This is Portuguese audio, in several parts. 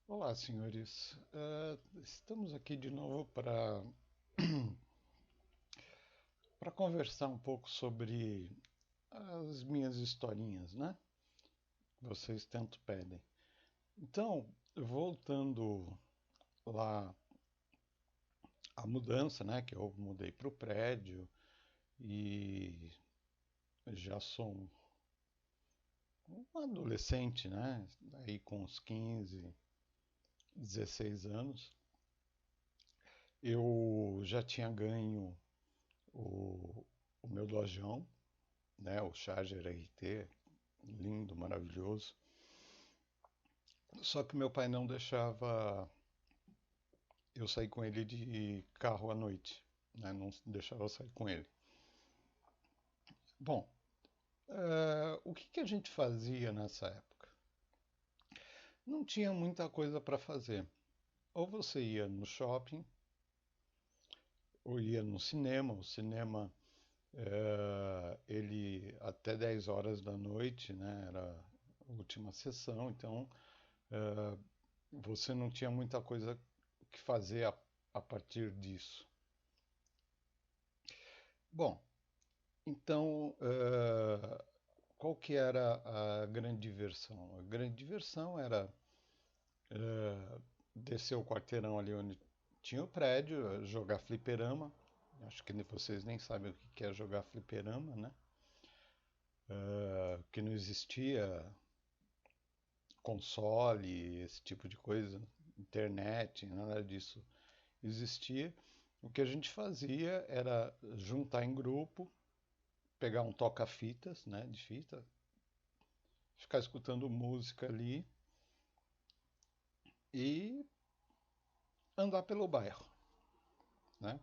Olá, senhores. Estamos aqui de novo para conversar um pouco sobre as minhas historinhas, né? Vocês tanto pedem. Então, voltando lá à mudança, né? Que eu mudei para o prédio e já sou um adolescente, né? Aí com uns 15, 16 anos. Eu já tinha ganho o, o meu Dojão, né? O Charger RT, lindo, maravilhoso. Só que meu pai não deixava eu sair com ele de carro à noite, né? Não deixava eu sair com ele. Bom, o que que a gente fazia nessa época? Não tinha muita coisa para fazer. Ou você ia no shopping, ou ia no cinema. O cinema, ele até 10 horas da noite, né? Era a última sessão, então eh, você não tinha muita coisa que fazer a partir disso. Bom, então, qual que era a grande diversão? A grande diversão era descer o quarteirão ali onde tinha o prédio, jogar fliperama. Acho que vocês nem sabem o que é jogar fliperama, né? Que não existia console, esse tipo de coisa, internet, nada disso existia. O que a gente fazia era juntar em grupo, pegar um toca-fitas, né, de fita, ficar escutando música ali e andar pelo bairro, né?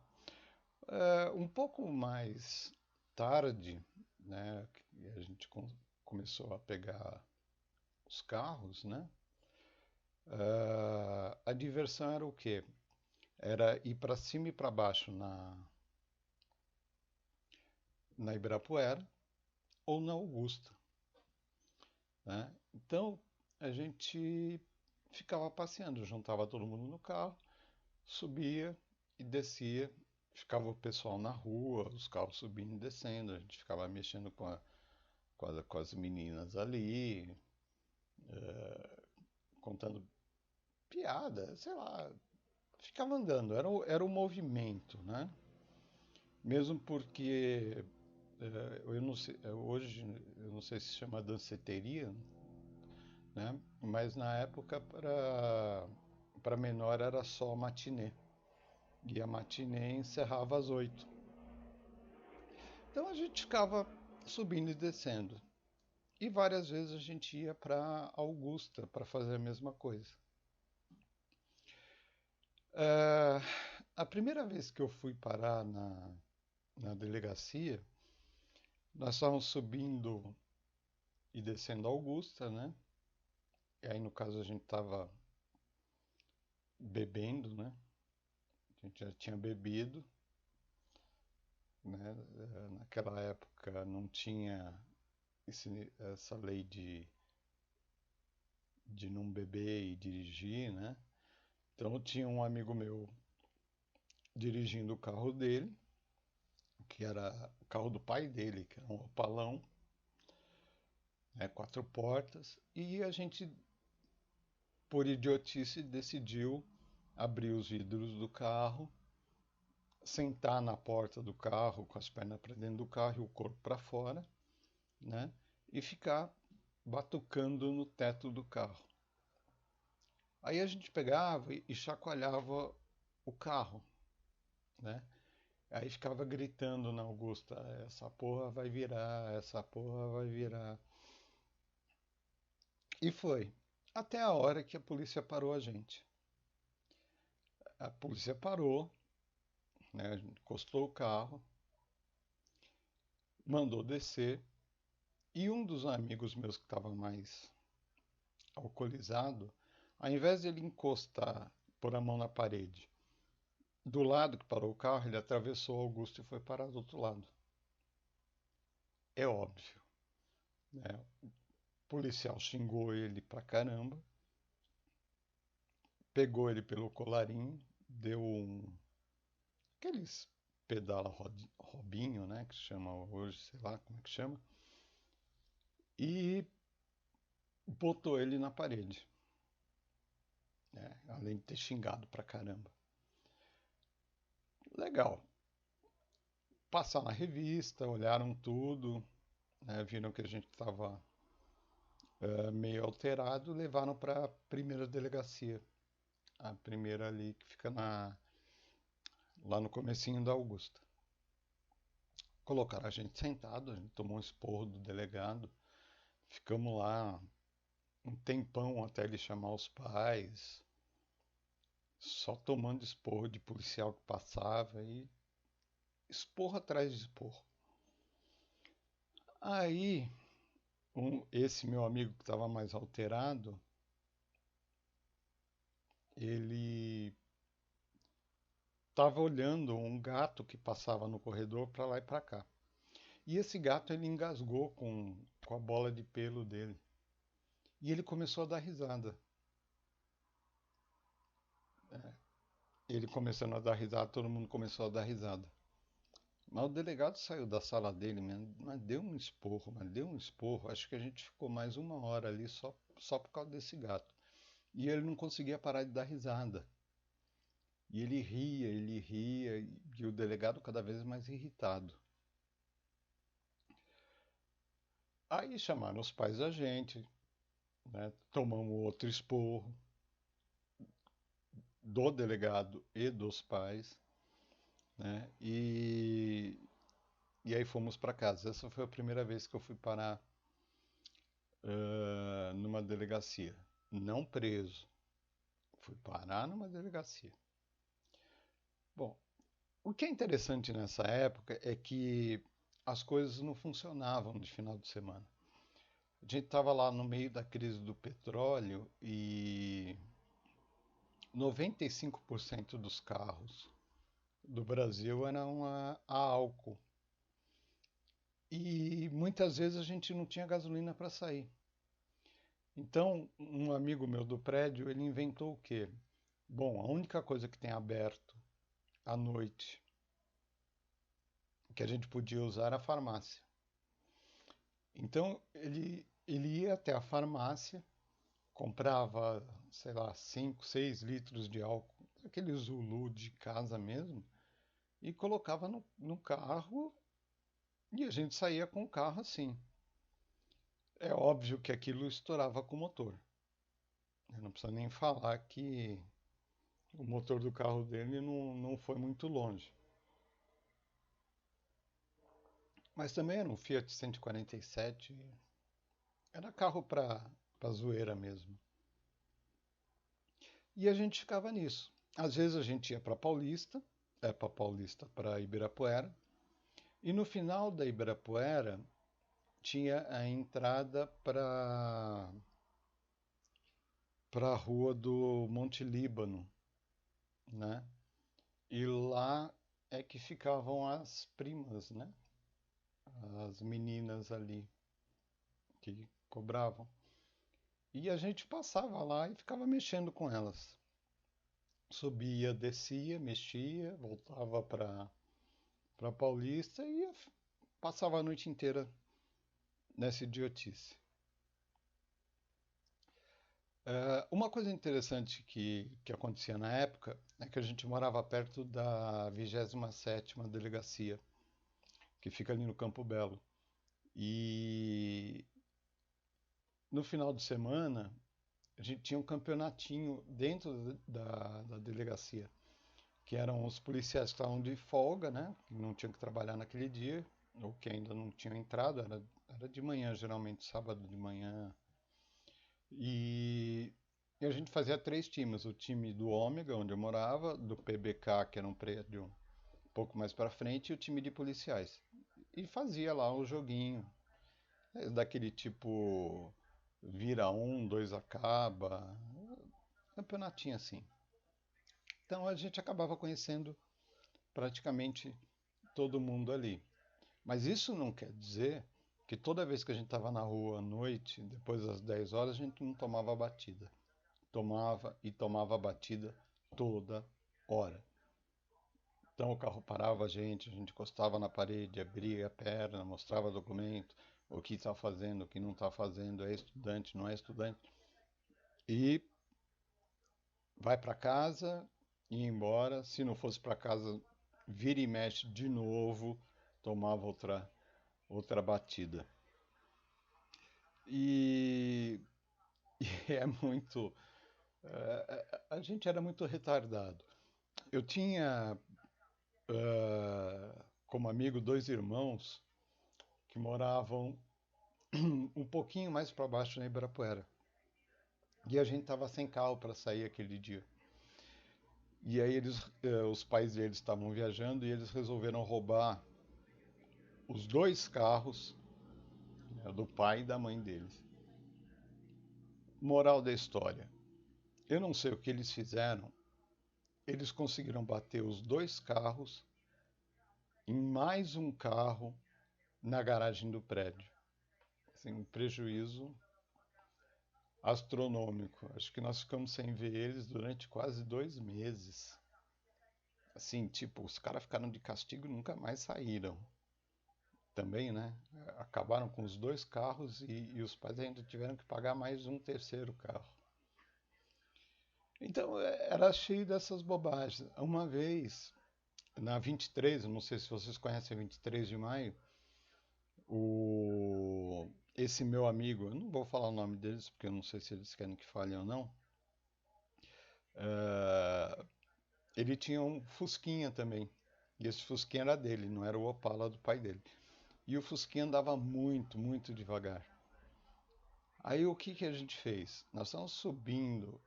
Um pouco mais tarde, né, que a gente começou a pegar os carros, né? A diversão era o quê? Era ir para cima e para baixo na Ibirapuera ou na Augusta, né? Então a gente ficava passeando, juntava todo mundo no carro, subia e descia. Ficava o pessoal na rua, os carros subindo e descendo, a gente ficava mexendo com as meninas ali, contando piada, sei lá, ficava andando, era o movimento, né? Mesmo porque eu não sei, hoje eu não sei se chama danceteria, né? Mas na época para menor era só matinê. E a matinê encerrava às 8. Então a gente ficava subindo e descendo. E várias vezes a gente ia para Augusta para fazer a mesma coisa. Eh, a primeira vez que eu fui parar na delegacia, nós estávamos subindo e descendo a Augusta, né? E aí, no caso, a gente estava bebendo, né? A gente já tinha bebido, né? Naquela época não tinha essa lei de não beber e dirigir, né? Então, tinha um amigo meu dirigindo o carro dele, que era o carro do pai dele, que era um Opalão, né? Quatro portas, e a gente, por idiotice, decidiu abrir os vidros do carro, sentar na porta do carro com as pernas para dentro do carro e o corpo para fora, né? E ficar batucando no teto do carro. Aí a gente pegava e chacoalhava o carro, né? Aí ficava gritando na Augusta, essa porra vai virar, essa porra vai virar. E foi. Até a hora que a polícia parou a gente. A polícia parou, né? Encostou o carro, mandou descer. E um dos amigos meus que estava mais alcoolizado, ao invés de ele encostar, pôr a mão na parede, do lado que parou o carro, ele atravessou Augusto e foi parar do outro lado. É óbvio, né? O policial xingou ele pra caramba, pegou ele pelo colarinho, deu aqueles pedala robinho, né, que se chama hoje, sei lá como é que chama, e botou ele na parede, né, além de ter xingado pra caramba. Legal. Passaram na revista, olharam tudo, né, viram que a gente estava meio alterado, levaram para a primeira delegacia, a primeira ali que fica lá no comecinho da Augusta. Colocaram a gente sentado, a gente tomou um esporro do delegado, ficamos lá um tempão até ele chamar os pais, só tomando esporro de policial que passava e esporro atrás de esporro. Aí, esse meu amigo que estava mais alterado, ele estava olhando um gato que passava no corredor para lá e para cá. E esse gato ele engasgou com a bola de pelo dele. E ele começou a dar risada. Ele começando a dar risada, todo mundo começou a dar risada. Mas o delegado saiu da sala dele, mas deu um esporro, mas deu um esporro. Acho que a gente ficou mais uma hora ali só por causa desse gato. E ele não conseguia parar de dar risada. E ele ria, e o delegado cada vez mais irritado. Aí chamaram os pais da gente, né? Tomamos outro esporro do delegado e dos pais, né? E aí fomos para casa. Essa foi a primeira vez que eu fui parar numa delegacia. Não preso, fui parar numa delegacia. Bom, o que é interessante nessa época é que as coisas não funcionavam de final de semana. A gente estava lá no meio da crise do petróleo e 95% dos carros do Brasil eram a álcool. E muitas vezes a gente não tinha gasolina para sair. Então, um amigo meu do prédio, ele inventou o quê? Bom, a única coisa que tem aberto à noite que a gente podia usar era a farmácia. Então, ele ia até a farmácia, comprava, sei lá, 5, 6 litros de álcool, aquele Zulu de casa mesmo, e colocava no carro e a gente saía com o carro assim. É óbvio que aquilo estourava com o motor. Eu não precisa nem falar que o motor do carro dele não foi muito longe. Mas também era um Fiat 147, era carro para zoeira mesmo. E a gente ficava nisso. Às vezes a gente ia para Paulista, para Ibirapuera, e no final da Ibirapuera tinha a entrada para a rua do Monte Líbano, né? E lá é que ficavam as primas, né? As meninas ali que cobravam. E a gente passava lá e ficava mexendo com elas. Subia, descia, mexia, voltava para Paulista e passava a noite inteira nessa idiotice. Uma coisa interessante que acontecia na época é que a gente morava perto da 27ª delegacia, que fica ali no Campo Belo. E no final de semana, a gente tinha um campeonatinho dentro da delegacia, que eram os policiais que estavam de folga, né? Que não tinham que trabalhar naquele dia, ou que ainda não tinham entrado, era de manhã, geralmente, sábado de manhã. E, e a gente fazia três times: o time do Ômega, onde eu morava, do PBK, que era um prédio um pouco mais para frente, e o time de policiais. E fazia lá o joguinho, daquele tipo vira um, dois acaba, campeonatinho assim. Então a gente acabava conhecendo praticamente todo mundo ali. Mas isso não quer dizer que toda vez que a gente estava na rua à noite, depois das 10 horas, a gente não tomava batida. tomava batida toda hora. Então o carro parava a gente encostava na parede, abria a perna, mostrava documento, o que está fazendo, o que não está fazendo, é estudante, não é estudante. E vai para casa e ia embora. Se não fosse para casa, vira e mexe de novo, tomava outra batida. E, e é muito. A gente era muito retardado. Eu tinha como amigo dois irmãos que moravam um pouquinho mais para baixo na Ibirapuera. E a gente estava sem carro para sair aquele dia. E aí os pais deles estavam viajando e eles resolveram roubar os dois carros, né, do pai e da mãe deles. Moral da história. Eu não sei o que eles fizeram. Eles conseguiram bater os dois carros em mais um carro na garagem do prédio. Assim, um prejuízo astronômico. Acho que nós ficamos sem ver eles durante quase 2 meses. Assim, tipo, os caras ficaram de castigo e nunca mais saíram. Também, né? Acabaram com os dois carros e os pais ainda tiveram que pagar mais um terceiro carro. Então, era cheio dessas bobagens. Uma vez, na 23, não sei se vocês conhecem a 23 de maio, esse meu amigo, eu não vou falar o nome deles porque eu não sei se eles querem que fale ou não, eh, ele tinha um Fusquinha também. E esse Fusquinha era dele, não era o Opala do pai dele. E o Fusquinha andava muito, muito devagar. Aí o que que a gente fez? Nós estamos subindo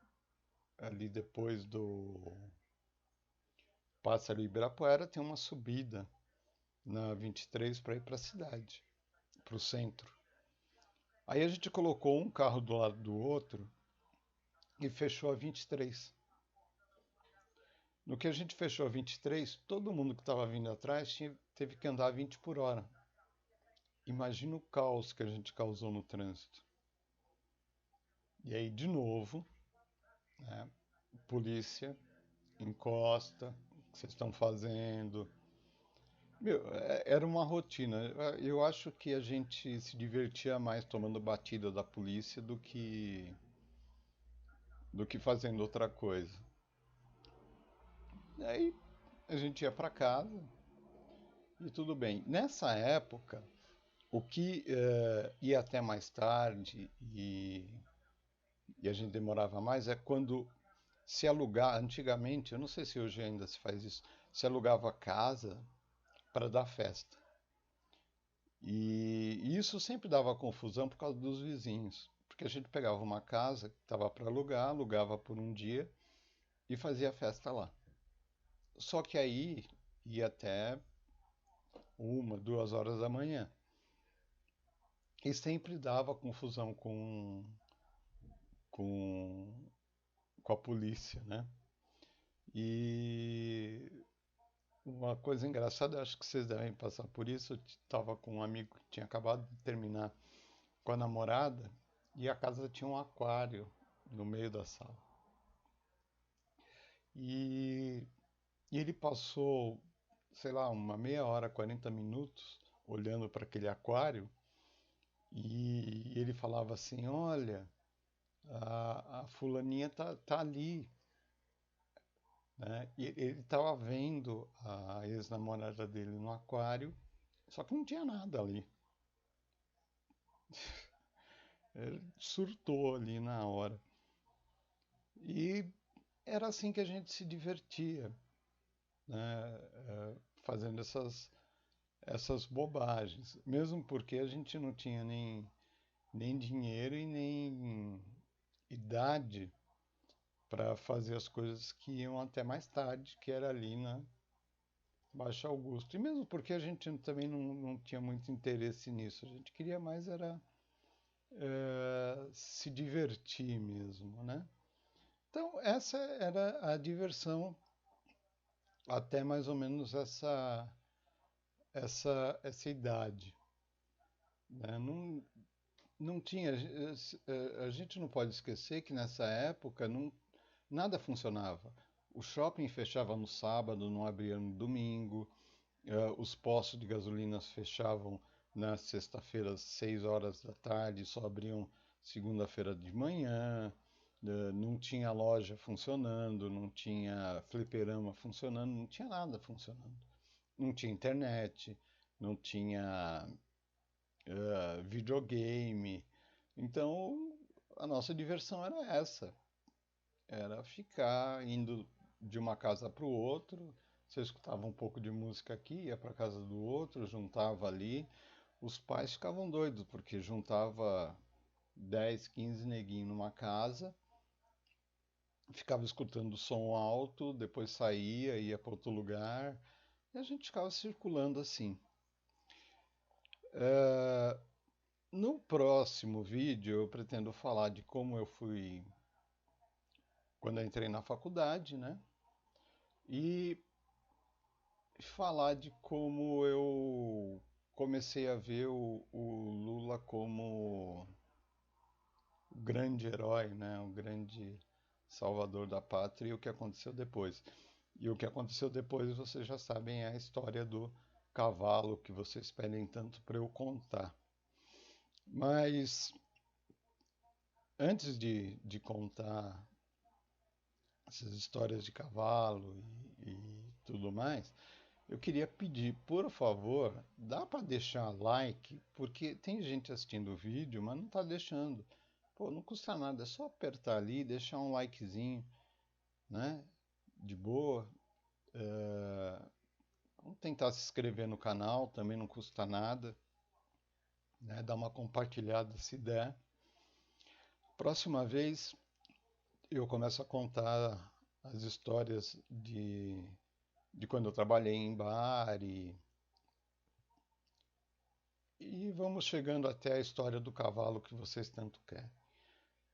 ali depois do Pássaro Ibirapuera, tem uma subida na 23 para ir para a cidade, para o centro. Aí a gente colocou um carro do lado do outro e fechou a 23. No que a gente fechou a 23, todo mundo que estava vindo atrás teve que andar 20 por hora. Imagina o caos que a gente causou no trânsito. E aí, de novo, né, polícia, encosta, o que vocês estão fazendo? Meu, era uma rotina. Eu acho que a gente se divertia mais tomando batida da polícia do que fazendo outra coisa. Aí a gente ia para casa e tudo bem. Nessa época, o que ia até mais tarde e a gente demorava mais é quando se alugar. Antigamente, eu não sei se hoje ainda se faz isso, se alugava casa para dar festa. E isso sempre dava confusão por causa dos vizinhos, porque a gente pegava uma casa que estava para alugar, alugava por um dia e fazia festa lá. Só que aí ia até 1, 2 horas da manhã. E sempre dava confusão com, com a polícia, né? E uma coisa engraçada, acho que vocês devem passar por isso. Eu estava com um amigo que tinha acabado de terminar com a namorada e a casa tinha um aquário no meio da sala. E, e ele passou, sei lá, uma meia hora, 40 minutos olhando para aquele aquário e ele falava assim: Olha, a fulaninha tá ali, né? E ele estava vendo a ex-namorada dele no aquário, só que não tinha nada ali. Ele surtou ali na hora. E era assim que a gente se divertia, né? Fazendo essas bobagens. Mesmo porque a gente não tinha nem dinheiro e nem idade para fazer as coisas que iam até mais tarde, que era ali na Baixa Augusto. E mesmo porque a gente também não tinha muito interesse nisso. A gente queria mais era se divertir mesmo, né? Então, essa era a diversão até mais ou menos essa idade, né? Não, não tinha. A gente não pode esquecer que nessa época nada funcionava. O shopping fechava no sábado, não abria no domingo. Os postos de gasolina fechavam na sexta-feira às 6 horas da tarde, só abriam segunda-feira de manhã. Não tinha loja funcionando, não tinha fliperama funcionando, não tinha nada funcionando. Não tinha internet, não tinha videogame. Então, a nossa diversão era essa. Era ficar indo de uma casa para o outro. Você escutava um pouco de música aqui, ia para casa do outro, juntava ali. Os pais ficavam doidos, porque juntava 10, 15 neguinhos numa casa, ficava escutando som alto, depois saía, ia para outro lugar, e a gente ficava circulando assim. Eh, No próximo vídeo eu pretendo falar de como eu fui quando eu entrei na faculdade, né? E falar de como eu comecei a ver o Lula como o grande herói, né? O grande salvador da pátria e o que aconteceu depois. E o que aconteceu depois, vocês já sabem, é a história do cavalo que vocês pedem tanto para eu contar. Mas antes de contar essas histórias de cavalo e tudo mais, eu queria pedir, por favor, dá para deixar like, porque tem gente assistindo o vídeo, mas não está deixando. Pô, não custa nada, é só apertar ali, deixar um likezinho, né? De boa. É, vamos tentar se inscrever no canal, também não custa nada, né? Dar uma compartilhada se der. Próxima vez eu começo a contar as histórias de quando eu trabalhei em bar e vamos chegando até a história do cavalo que vocês tanto querem,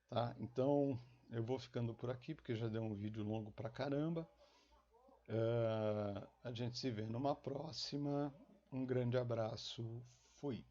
tá? Então eu vou ficando por aqui porque já deu um vídeo longo pra caramba. A gente se vê numa próxima. Um grande abraço. Fui.